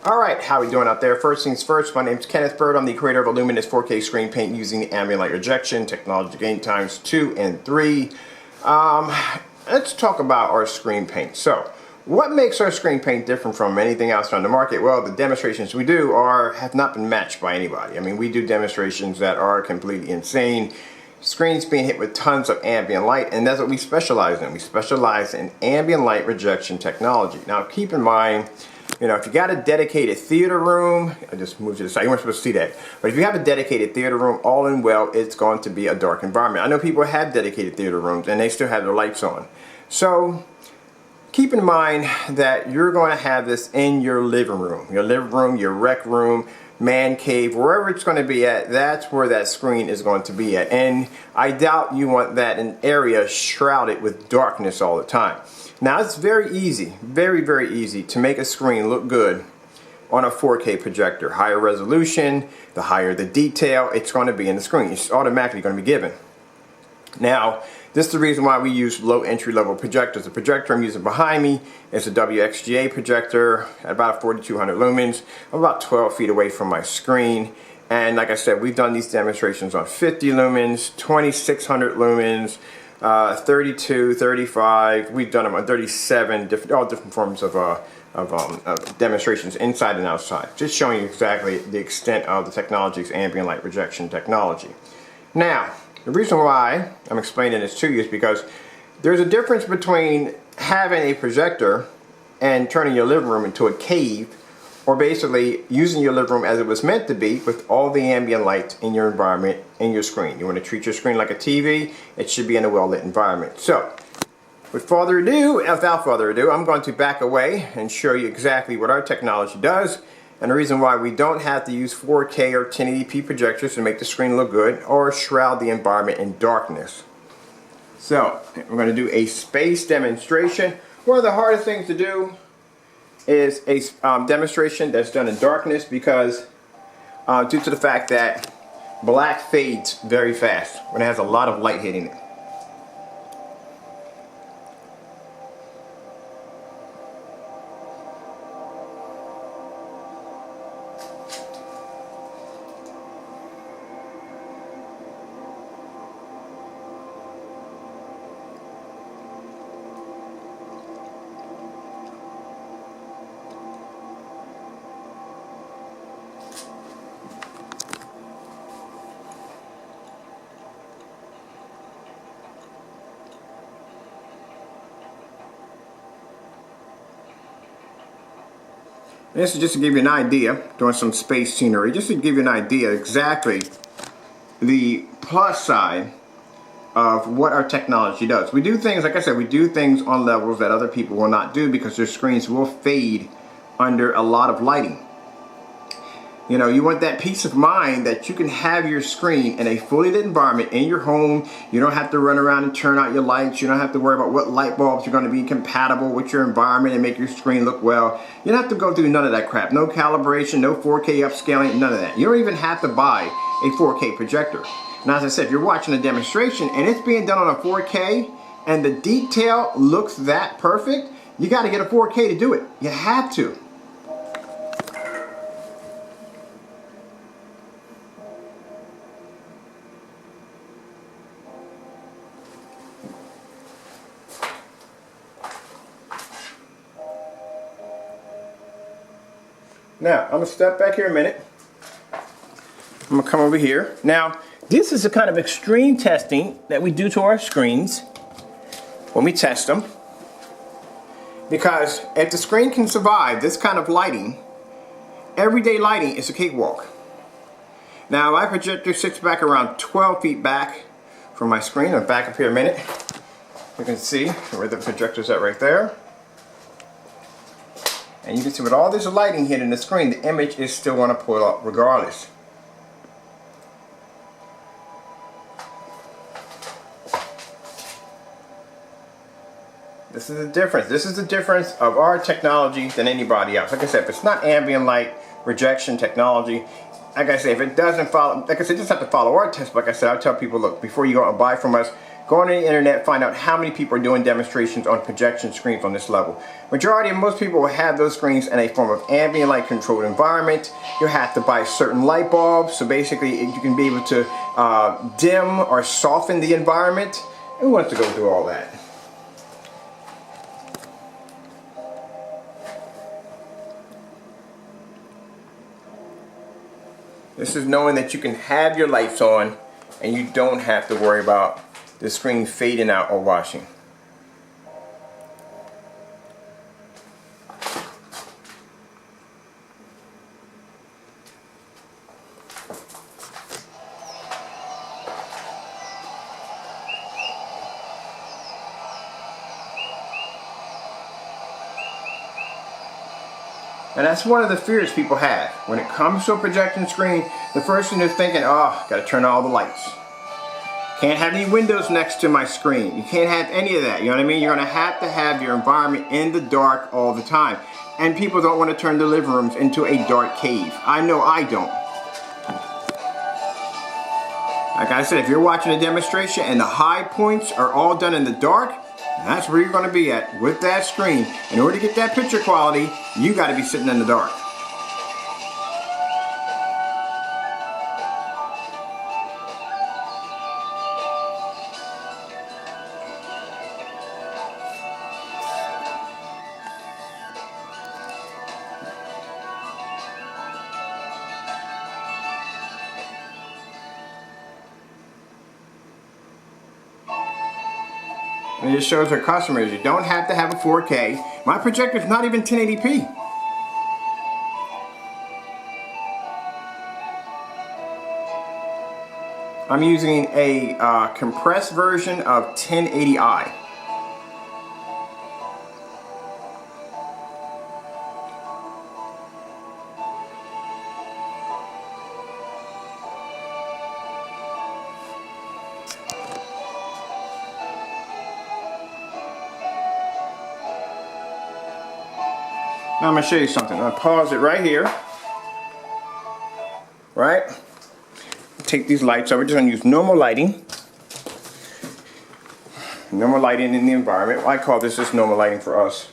Alright, how we doing out there? First things first, my name is Kenneth Bird. I'm the creator of a luminous 4K screen paint using the ambient light rejection technology gain times 2 and 3. Let's talk about our screen paint. So, what makes our screen paint different from anything else on the market? Well, the demonstrations we do have not been matched by anybody. I mean, we do demonstrations that are completely insane. Screens being hit with tons of ambient light, and that's what we specialize in. We specialize in ambient light rejection technology. Now, keep in mind, you know, if you got a dedicated theater room, I just moved to the side, you weren't supposed to see that. But if you have a dedicated theater room, all in well, it's going to be a dark environment. I know people have dedicated theater rooms and they still have their lights on. So keep in mind that you're going to have this in your living room, your rec room, man cave, wherever it's going to be at. That's where that screen is going to be at. And I doubt you want that an area shrouded with darkness all the time. Now, it's very easy, very easy to make a screen look good on a 4K projector. Higher resolution, the higher the detail, it's going to be in the screen. It's automatically going to be given. Now, this is the reason why we use low entry-level projectors. The projector I'm using behind me is a WXGA projector at about 4200 lumens. I'm about 12 feet away from my screen. And like I said, we've done these demonstrations on 50 lumens, 2600 lumens, 32, 35, we've done them on 37, all different forms of demonstrations inside and outside. Just showing you exactly the extent of the technology's ambient light rejection technology. Now, the reason why I'm explaining this to you is because there's a difference between having a projector and turning your living room into a cave, or basically using your living room as it was meant to be with all the ambient light in your environment in your screen. You want to treat your screen like a TV, it should be in a well-lit environment. So, without further ado, I'm going to back away and show you exactly what our technology does and the reason why we don't have to use 4K or 1080p projectors to make the screen look good or shroud the environment in darkness. So, we're going to do a space demonstration. One of the hardest things to do is a demonstration that's done in darkness because due to the fact that black fades very fast when it has a lot of light hitting it. This is just to give you an idea, doing some space scenery, just to give you an idea exactly the plus side of what our technology does. We do things, like I said, we do things on levels that other people will not do because their screens will fade under a lot of lighting. You know, you want that peace of mind that you can have your screen in a fully lit environment in your home. You don't have to run around and turn out your lights. You don't have to worry about what light bulbs are going to be compatible with your environment and make your screen look well. You don't have to go through none of that crap. No calibration, no 4K upscaling, none of that. You don't even have to buy a 4K projector. Now, as I said, if you're watching a demonstration and it's being done on a 4K and the detail looks that perfect, you got to get a 4K to do it. You have to. Now, I'm going to step back here a minute. I'm going to come over here. Now, this is the kind of extreme testing that we do to our screens when we test them. Because if the screen can survive this kind of lighting, everyday lighting is a cakewalk. Now, my projector sits back around 12 feet back from my screen. I'll back up here a minute. You can see where the projector's at right there. And you can see with all this lighting hitting the screen, the image is still going to pull up regardless. This is the difference. This is the difference of our technology than anybody else. Like I said, if it's not ambient light rejection technology, like I said, if it doesn't follow, like I said, just have to follow our test. Like I said, I tell people, look, before you go out and buy from us, Go on the internet, find out how many people are doing demonstrations on projection screens on this level. Majority of most people will have those screens in a form of ambient light controlled environment. You'll have to buy certain light bulbs, so basically you can be able to dim or soften the environment. Who wants to go through all that? This is knowing that you can have your lights on and you don't have to worry about the screen fading out or washing. And that's one of the fears people have. When it comes to a projection screen, the first thing they're thinking, oh, gotta turn on all the lights. Can't have any windows next to my screen. You can't have any of that, you know what I mean? You're gonna have to have your environment in the dark all the time. And people don't want to turn their living rooms into a dark cave. I know I don't. Like I said, if you're watching a demonstration and the high points are all done in the dark, that's where you're going to be at with that screen. In order to get that picture quality, you got to be sitting in the dark. And it just shows our customers you don't have to have a 4K. My projector is not even 1080p. I'm using a compressed version of 1080i. Now I'm going to show you something. I'm going to pause it right here. Right? Take these lights out. We're just going to use normal lighting. Normal lighting in the environment. Well, I call this just normal lighting for us.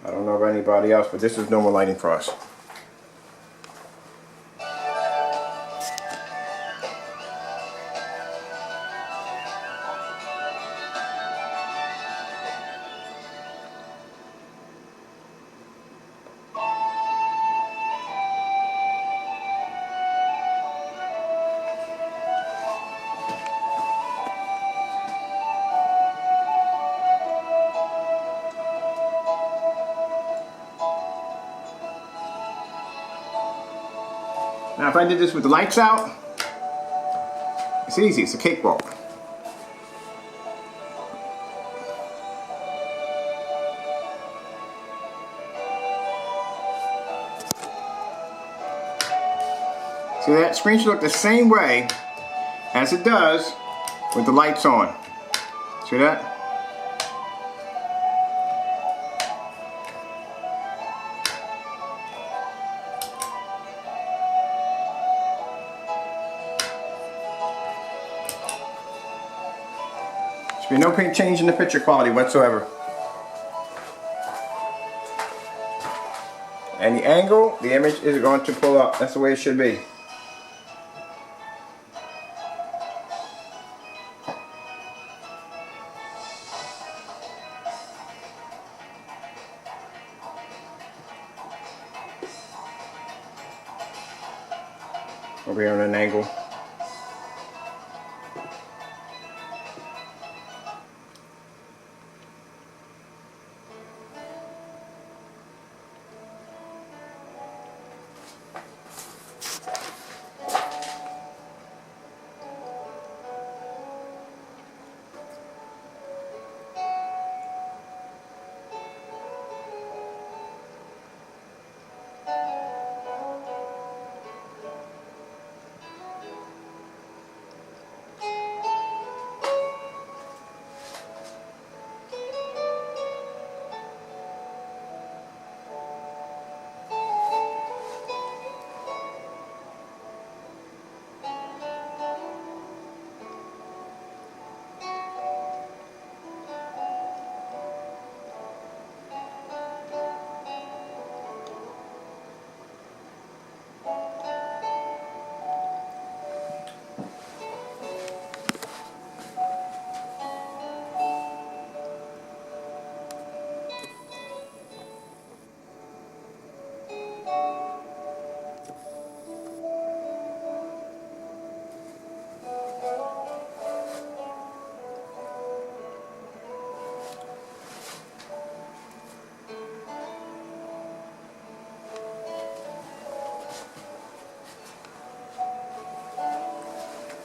I don't know about anybody else, but this is normal lighting for us. Now if I did this with the lights out, it's easy, it's a cakewalk. See, that screen should look the same way as it does with the lights on. See that? Should be no change in the picture quality whatsoever. And the angle, the image is going to pull up. That's the way it should be. Over here on an angle.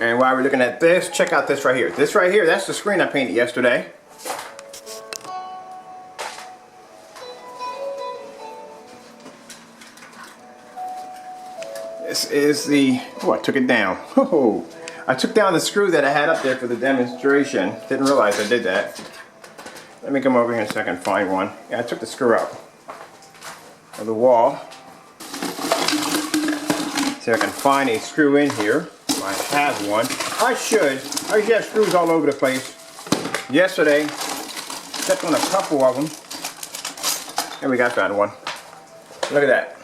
And while we're looking at this, check out this right here. This right here, that's the screen I painted yesterday. This is the, oh, I took it down. Oh, I took down the screw that I had up there for the demonstration. Didn't realize I did that. Let me come over here in a second and find one. Yeah, I took the screw out of the wall. See if I can find a screw in here. I have one. I should have screws all over the place. Yesterday, stepped on a couple of them. And we got found one. Look at that.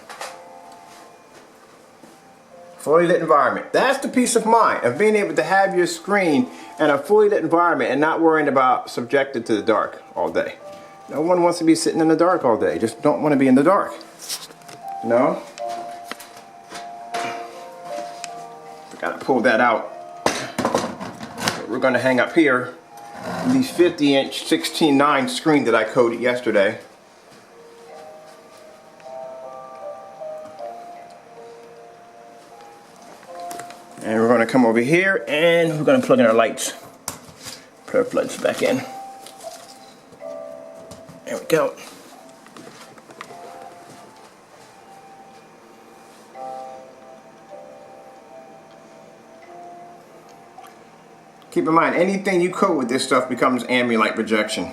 Fully lit environment. That's the peace of mind of being able to have your screen in a fully lit environment and not worrying about subjected to the dark all day. No one wants to be sitting in the dark all day. Just don't want to be in the dark. No? Gotta pull that out. We're gonna hang up here the 50-inch 16:9 screen that I coated yesterday. And we're going to come over here and we're going to plug in our lights. Put our plugs back in. There we go. Keep in mind, anything you coat with this stuff becomes ambient light projection.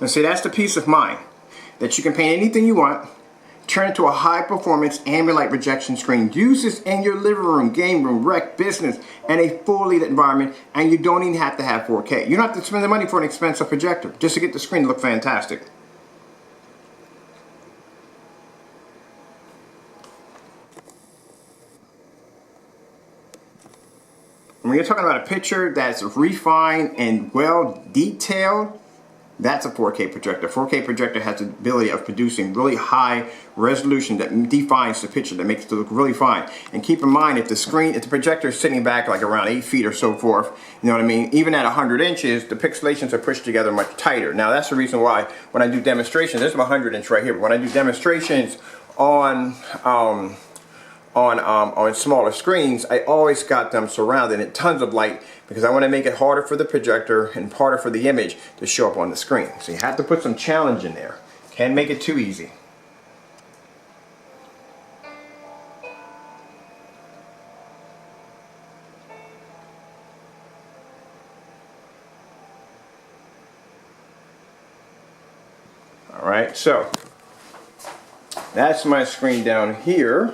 And see, that's the peace of mind that you can paint anything you want, turn it to a high performance ambient light projection screen, use this in your living room, game room, rec, business, and a fully lit environment, and you don't even have to have 4K. You don't have to spend the money for an expensive projector just to get the screen to look fantastic. When you're talking about a picture that's refined and well detailed, that's a 4K projector. 4K projector has the ability of producing really high resolution that defines the picture, that makes it look really fine. And keep in mind, if the projector is sitting back like around 8 feet or so forth, you know what I mean? Even at 100 inches, the pixelations are pushed together much tighter. Now that's the reason why when I do demonstrations, there's a 100 inch right here, but when I do demonstrations on smaller screens, I always got them surrounded in tons of light because I want to make it harder for the projector and harder for the image to show up on the screen. So you have to put some challenge in there. Can't make it too easy. Alright, so that's my screen down here.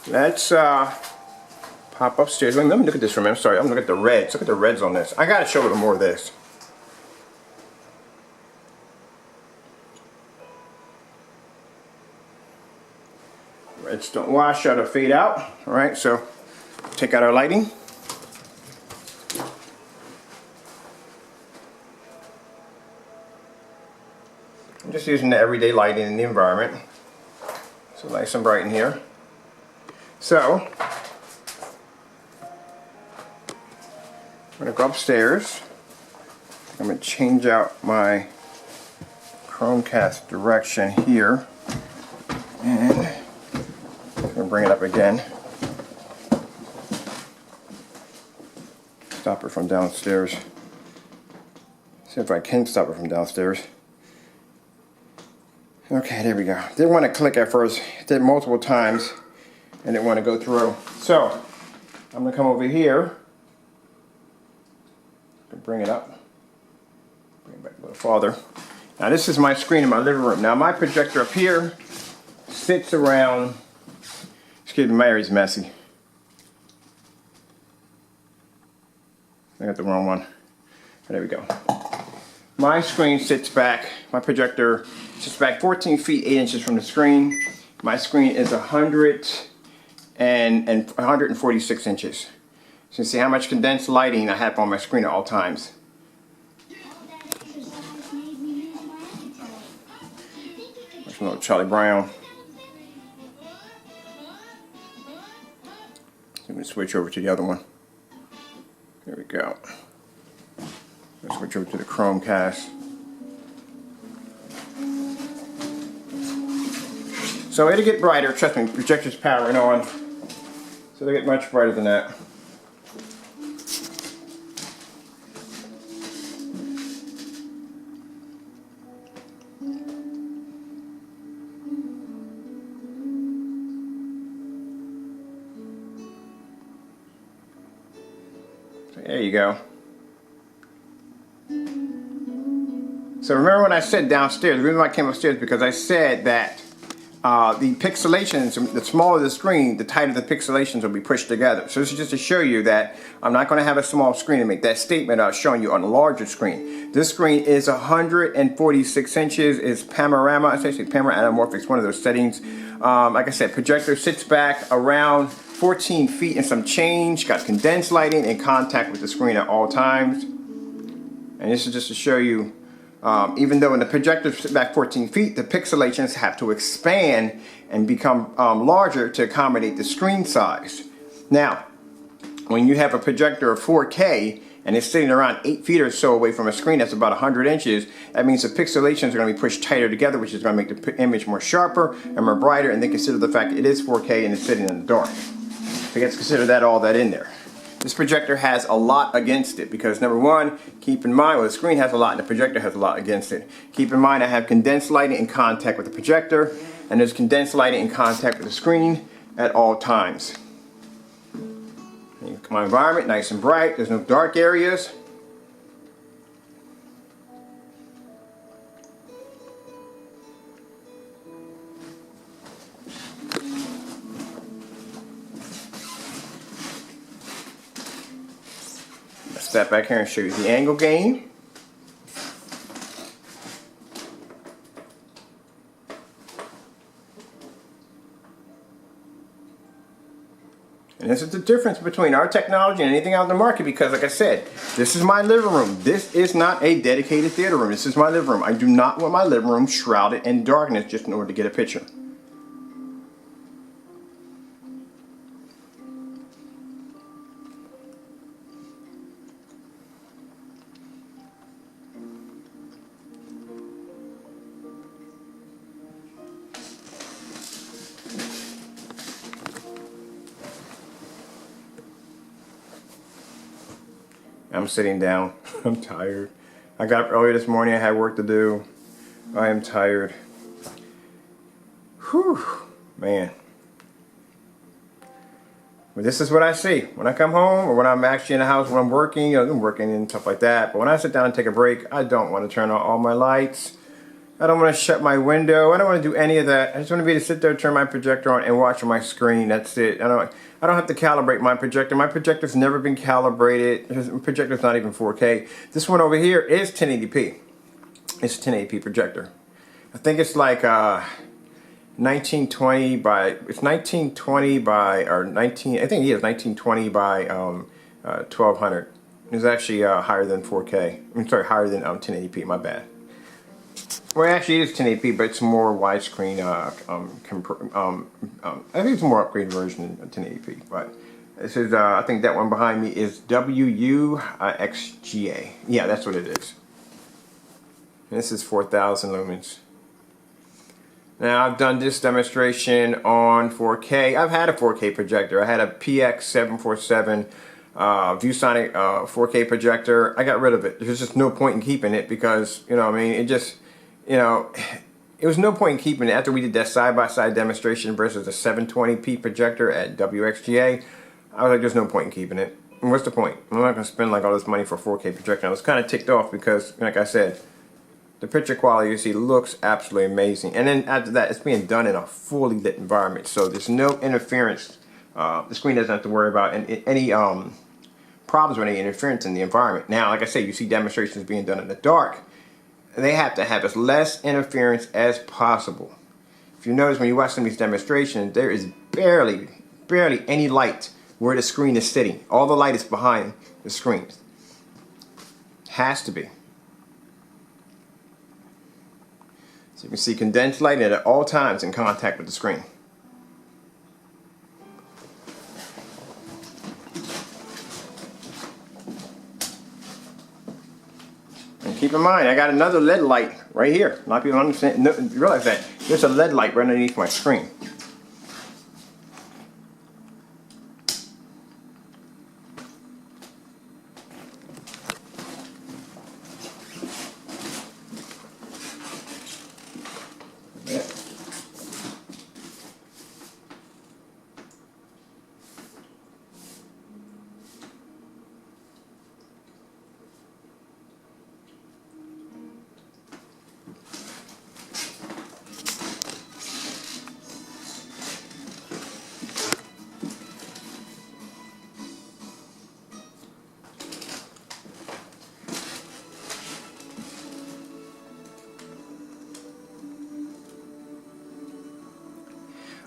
Let's pop upstairs. Let me look at this for a minute. I'm sorry, I'm looking at the reds. Look at the reds on this. I gotta show them more of this. Reds don't wash out or fade out. Alright, so take out our lighting. I'm just using the everyday lighting in the environment. So nice and bright in here. So, I'm going to go upstairs. I'm going to change out my Chromecast direction here. And I'm going to bring it up again. Stop it from downstairs. See if I can stop it from downstairs. Okay, there we go. Didn't want to click at first. Did multiple times. And didn't want to go through. So, I'm going to come over here. Bring it up. Bring it back a little farther. Now this is my screen in my living room. Now my projector up here sits around, excuse me, my area's messy. I got the wrong one. There we go. My screen sits back, my projector sits back 14 feet 8 inches from the screen. My screen is 146 inches. So you can see how much condensed lighting I have on my screen at all times. There's a little Charlie Brown. switch over to the other one. There we go. Let's switch over to the Chromecast. So it'll get brighter, trust me, projector's powering on. So they get much brighter than that. So there you go. So remember when I said downstairs, the reason why I came upstairs is because I said that the pixelations, the smaller the screen, the tighter the pixelations will be pushed together. So this is just to show you that I'm not going to have a small screen to make that statement I was showing you on a larger screen. This screen is 146 inches, it's panorama, it's actually panorama anamorphic, it's one of those settings. Like I said, projector sits back around 14 feet and some change, got condensed lighting in contact with the screen at all times. And this is just to show you, even though when the projector sits back 14 feet, the pixelations have to expand and become larger to accommodate the screen size. Now, when you have a projector of 4K and it's sitting around 8 feet or so away from a screen that's about 100 inches, that means the pixelations are going to be pushed tighter together, which is going to make the image more sharper and more brighter, and then consider the fact that it is 4K and it's sitting in the dark. So you have to consider all that in there. This projector has a lot against it because, number one, keep in mind, well, the screen has a lot and the projector has a lot against it. Keep in mind I have condensed lighting in contact with the projector, and there's condensed lighting in contact with the screen at all times. My environment, nice and bright, there's no dark areas. Step back here and show you the angle gain. And this is the difference between our technology and anything out in the market, because like I said, this is my living room. This is not a dedicated theater room. This is my living room. I do not want my living room shrouded in darkness just in order to get a picture. I'm sitting down. I'm tired. I got up earlier this morning. I had work to do. I am tired. Whew, man. But this is what I see when I come home, or when I'm actually in the house when I'm working. You know, I'm working and stuff like that. But when I sit down and take a break, I don't want to turn on all my lights. I don't want to shut my window. I don't want to do any of that. I just want to be able to sit there, turn my projector on, and watch my screen. That's it. I don't have to calibrate my projector. My projector's never been calibrated. My projector's not even 4K. This one over here is 1080p. It's a 1080p projector. I think it's like 1920 by, it's 1920 by, or 19, I think it is 1920 by 1200. It's actually higher than 4K. I'm sorry, higher than 1080p, my bad. Well, actually it is 1080p, but it's more widescreen. I think it's a more upgraded version than 1080p. But this is, I think that one behind me is WUXGA. Yeah, that's what it is. And this is 4,000 lumens. Now, I've done this demonstration on 4K. I've had a 4K projector. I had a PX747 ViewSonic 4K projector. I got rid of it. There's just no point in keeping it because, you know, I mean, it just, you know, it was no point in keeping it. After we did that side-by-side demonstration versus a 720p projector at WXGA, I was like, there's no point in keeping it. And what's the point? I'm not going to spend like all this money for a 4K projector. I was kind of ticked off because, like I said, the picture quality you see looks absolutely amazing. And then after that, it's being done in a fully lit environment. So there's no interference. The screen doesn't have to worry about any problems with any interference in the environment. Now, like I said, you see demonstrations being done in the dark. They have to have as less interference as possible. If you notice when you watch some of these demonstrations, there is barely any light where the screen is sitting. All the light is behind the screen. Has to be. So you can see condensed light at all times in contact with the screen. keep in mind, I got another LED light right here. A lot of people don't understand, realize that. There's a LED light right underneath my screen.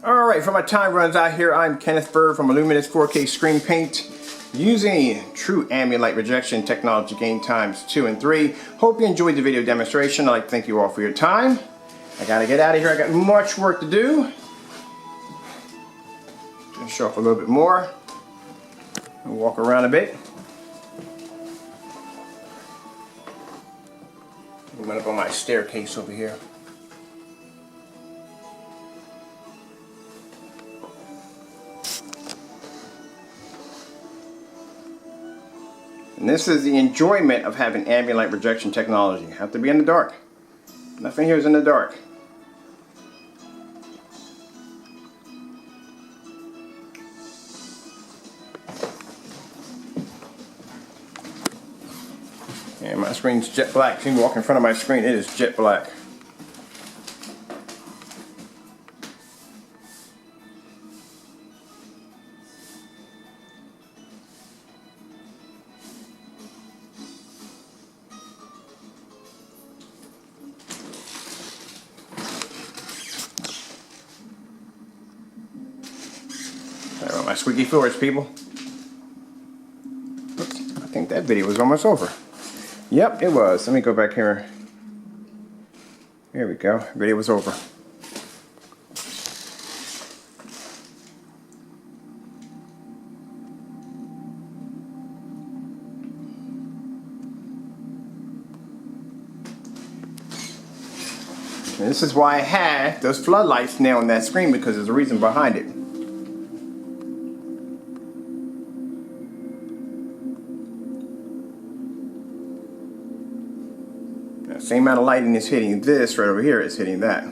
Alright, for my time runs out here, I'm Kenneth Bird from Luminous 4K Screen Paint using true ambient light rejection technology gain times 2 and 3. Hope you enjoyed the video demonstration. I'd like to thank you all for your time. I gotta get out of here. I got much work to do. Just show off a little bit more and walk around a bit. I'm up on my staircase over here. And this is the enjoyment of having ambient light rejection technology. You have to be in the dark. Nothing here is in the dark. And my screen's jet black. See me walk in front of my screen, it is jet black. Sorry about my squeaky floors, people. Oops, I think that video was almost over. Yep, it was. Let me go back here. Here we go. Video was over. And this is why I had those floodlights now on that screen, because there's a reason behind it. Same amount of lighting is hitting this right over here is hitting that.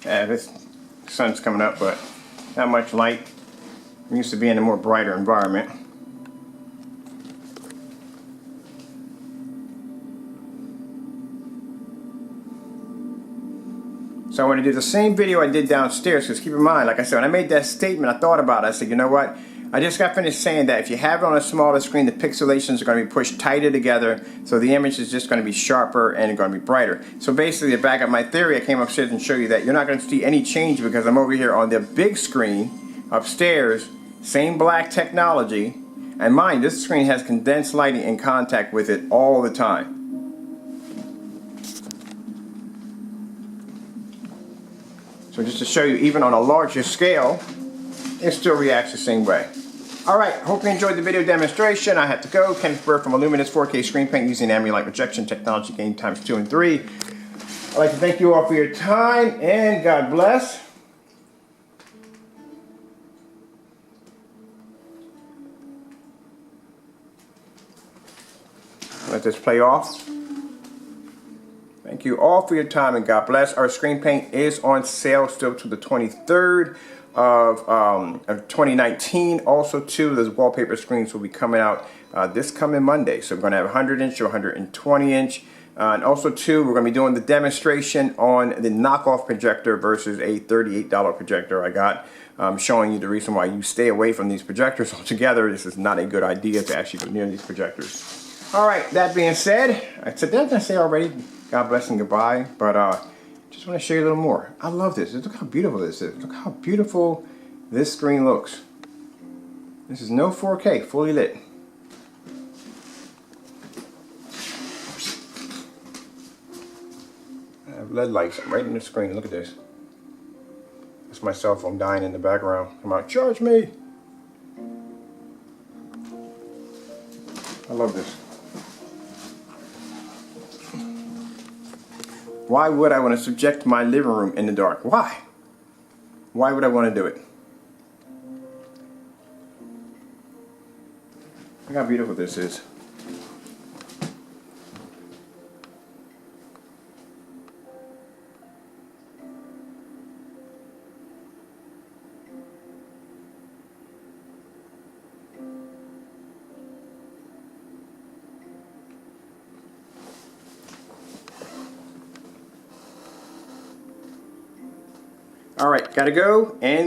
Yeah, this sun's coming up, but not much light. I'm used to being in a more brighter environment. So I want to do the same video I did downstairs, because keep in mind, like I said, when I made that statement, I thought about it. I said, you know what? I just got finished saying that if you have it on a smaller screen, the pixelations are going to be pushed tighter together, so the image is just going to be sharper and going to be brighter. So basically, to back up my theory, I came upstairs and show you that you're not going to see any change because I'm over here on the big screen upstairs. Same black technology, and mind, this screen has condensed lighting in contact with it all the time. So just to show you, even on a larger scale, it still reacts the same way. Alright, hope you enjoyed the video demonstration. I have to go. Kenneth Bird from Luminous 4K Screen Paint using ambient light rejection technology gain times 2 and 3. I'd like to thank you all for your time, and God bless. Let this play off. Thank you all for your time, and God bless. Our screen paint is on sale still to the 23rd of 2019. Also, too, those wallpaper screens will be coming out this coming Monday. So we're going to have 100-inch or 120-inch. And also, too, we're going to be doing the demonstration on the knockoff projector versus a $38 projector I got. Showing you the reason why you stay away from these projectors altogether. This is not a good idea to actually go near these projectors. Alright, that being said, I said that I say already, God bless and goodbye, but just want to show you a little more. I love this. Look how beautiful this is. Look how beautiful this screen looks. This is no 4K, fully lit. I have LED lights right in the screen. Look at this. That's my cell phone dying in the background. Come on, charge me. I love this. Why would I want to subject my living room in the dark? Why? Why would I want to do it? Look how beautiful this is. All right, gotta go and